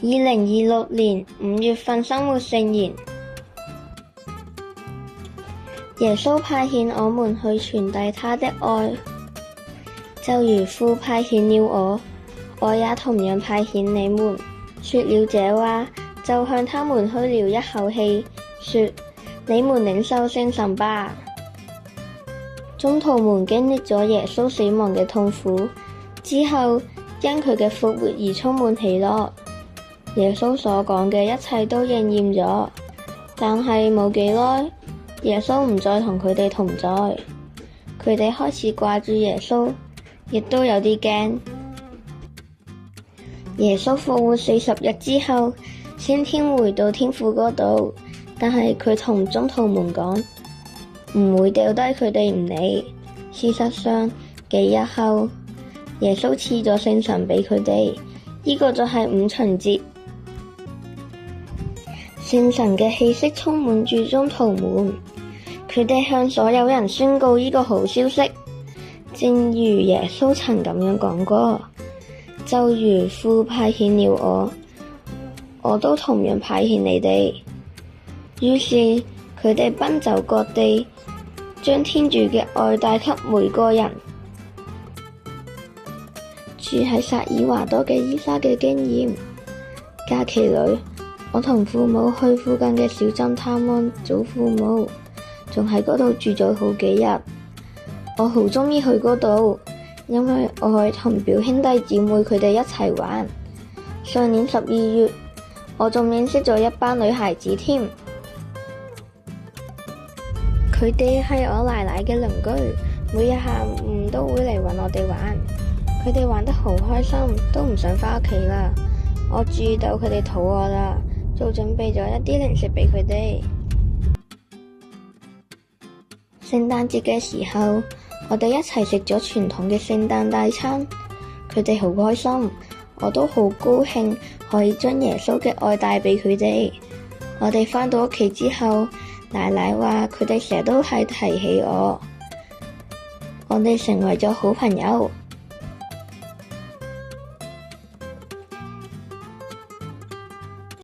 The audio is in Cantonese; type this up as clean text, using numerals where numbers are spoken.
2026年5月份生活聖言，耶穌派遣我們去傳遞他的愛，就如父派遣了我，我也同樣派遣你們。說了這話，就向他們噓了一口氣，說：你們領受聖神吧。宗徒們經歷咗耶穌死亡嘅痛苦之後，因佢嘅復活而充滿喜樂。耶穌所講嘅一切都應驗咗，但係冇幾耐，耶穌唔再同佢哋同在，佢哋開始掛住耶穌，亦都有啲驚。耶穌復活40日之後，升天回到天父嗰度，但係佢同宗徒們講，唔會掉低佢哋唔理。事實上，幾日後，耶穌賜咗聖神俾佢哋，呢個就係五旬節。聖神嘅氣息充滿住宗徒們，佢哋向所有人宣告呢個好消息，正如耶穌曾咁樣講過，就如父派遣了我，我都同樣派遣你哋。於是佢哋奔走各地，將天主嘅愛帶給每個人。住喺薩爾華多嘅伊莎嘅經驗，假期裏，我同父母去附近嘅小鎮探望祖父母，仲喺嗰度住咗好幾日。我好鍾意去嗰度，因為我可以同表兄弟姊妹佢哋一齊玩。上年12月，我仲認識咗一班女孩子添。佢哋係我奶奶嘅鄰居，每日下午都會嚟搵我哋玩。佢哋玩得好開心，都唔想返屋企啦。我注意到佢哋肚餓啦，就準備咗一啲零食俾佢哋。聖誕節嘅時候，我哋一齊食咗傳統嘅聖誕大餐，佢哋好開心，我都好高興可以將耶穌嘅愛帶俾佢哋。我哋返到屋企之後，奶奶話佢哋成日都係提起我哋成為咗好朋友。